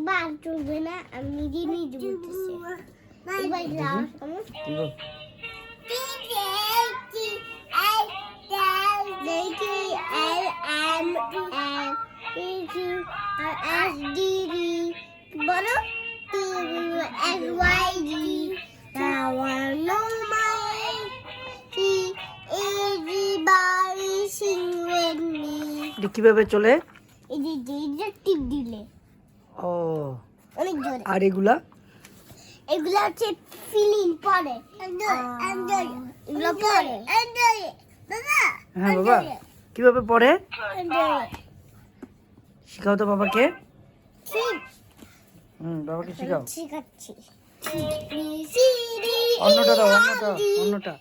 বার চলবে না, আমি নিজে নিজে বলতেছি। এবার যাও শোনো। বলো কিভাবে চলে? এই যে টিপ দিলে ও অনেক জোরে। আর এগুলা হচ্ছে ফিলিং পড়ে, এগুলো পড়ে। বাবা হ্যাঁ বাবা কিভাবে পড়ে শিখাও তো বাবাকে। বাবাকে শিখাও। শিখাচ্ছি। অন্যটা দাও, অন্যটা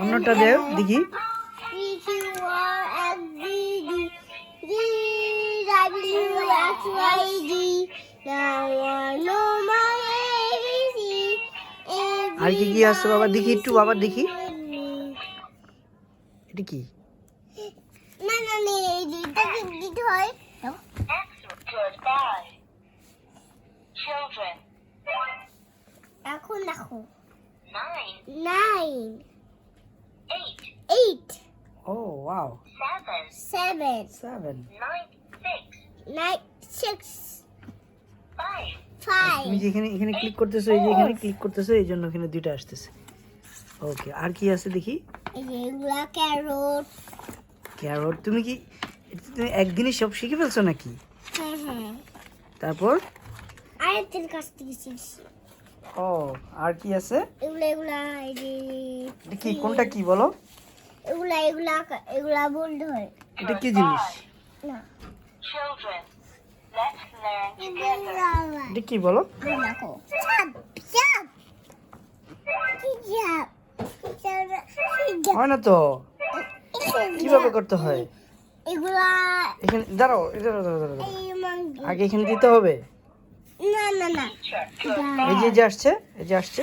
অন্যটা দেও দেখি। আর কি কি আছে বাবা দেখি একটু, বাবা দেখি এটা কি? না না না, এটা দিতে হয়। এখন দেখো 9 8 ও ওয়াও 7 7 9 6 তুমি 5 যেখানে এখানে ক্লিক করতেছো, এই যে এখানে ক্লিক করতেছো, এই জন্য এখানে দুইটা আসতেছে। ওকে আর কি আছে দেখি। এই যে এগুলা ক্যারট। ক্যারট তুমি কি এটা তুমি একদিনে সব শিখে ফেলছো নাকি? হ্যাঁ হ্যাঁ, তারপর আরেকটার কাছ থেকে শিখছি। ও আর কি আছে? এগুলা এই যে এটা কি, কোনটা কি বলো? এগুলা বলতে হয়। এটা কি জিনিস? না এটা কি বলো? দেখো চাপ চাপ হয় না তো, কিভাবে করতে হয়? এগুলা এখানে দাঁড়াও, দাঁড়াও দাঁড়াও দাঁড়াও। এই মান- আগে এখানে দিতে হবে। না না না, এই যে আসছে, এই যে আসছে,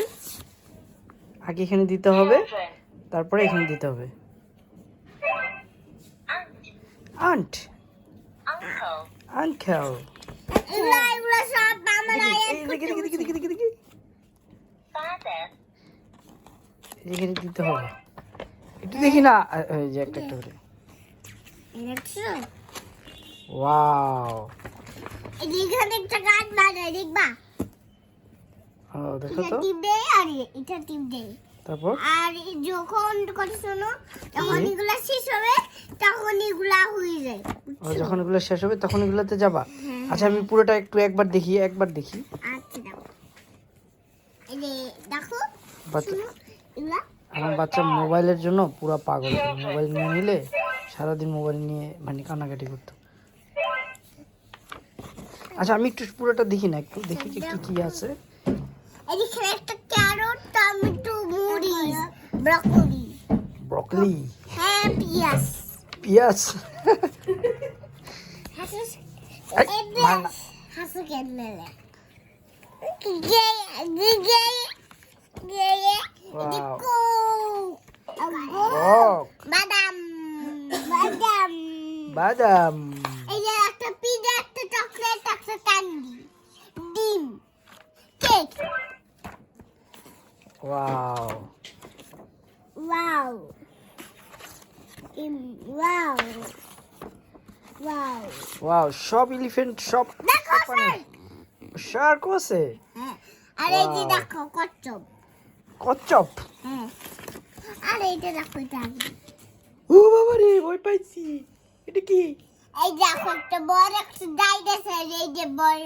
আগে এখানে দিতে হবে, তারপরে এখানে দিতে হবে। আন্ট আঙ্কেল এগুলা সব আমার আয়াত দেখি দেখি দেখি দেখি দেখি দেখি এখানে দিতে হবে একটু দেখি না, এই যে একটা একটা করে। দেখছো? ওয়াও এখানে একটা গাছ বানায় দেখবা। ও দেখো এটা তো, টিপ দেয় আর এটা টিপ দেয়। তারপর আর যখন কথা শোনো, যখন এগুলা শেষ হবে তখন এগুলা হয়ে যায়। ও যখন এগুলো শেষ হবে তখন এগুলোতে যাবা। আচ্ছা আমি পুরোটা একটু একবার দেখি। আচ্ছা দাও, এই যে দেখো বাচ্চা, শোনো এগুলা। আমার বাচ্চা মোবাইলের জন্য পুরো পাগল। মোবাইল নিয়ে নিলে সারাদিন মোবাইল নিয়ে মানে কান্নাকাটি করতো। আচ্ছা আমি একটু পুরোটা দেখি না, একটু দেখি কি কি আছে। এখানে একটা ক্যারট, টমেটো, মরিচ, ব্রকলি। ব্রকলি, হ্যাঁ পিয়াজ। পেঁয়াজ। হাসুস এই, মার না। হাসু কেন গে Wow. Coke. বাদাম বাদাম, এই যে একটা পিজা, একটা চকলেট, একটা ক্যান্ডি, ডিম, cake. Wow wow wow wow. Wow, সব এলিফ্যান্ট, সব দেখো শার্ক আছে। হ্যাঁ, আর এই যে Wow. দেখো কচ্ছপ। কচ্ছপ। হ্যাঁ, আর এইটা দেখো এটা। ও বাবা রে, ভয় পাইছি। এটা কি? এই দেখো একটা বড় একটা ডাইনোসর, এই যে বড়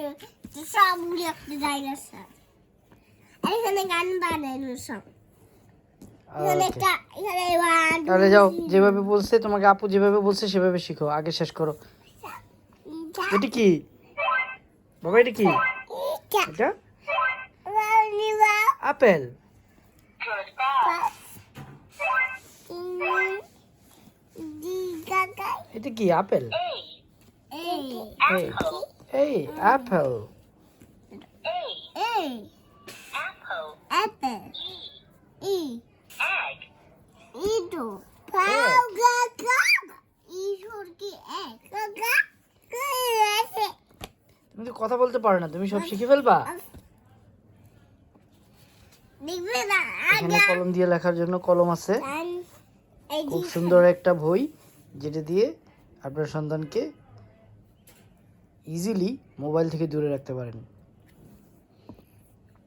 সবগুলো একটা ডাইনোসর। আর এখানে গান বানানো সব। এখানে একটা এখানে ওয়ান। তাহলে যাও, যেভাবে বলছে তোমাকে আপু যেভাবে বলছে সেভাবে শিখো, আগে শেষ করো। এটা কি বাবা? এটা কি? এটা আপেল। এটা কি আপেল? এই আপেল। কথা বলতে পারে না, তুমি সব শিখে ফেলবা। দেখবে না এখানে কলম দিয়ে লেখার জন্য কলম আছে, এই খুব সুন্দর একটা বই, যেটা দিয়ে আপনার সন্তানকে ইজিলি মোবাইল থেকে দূরে রাখতে পারেন।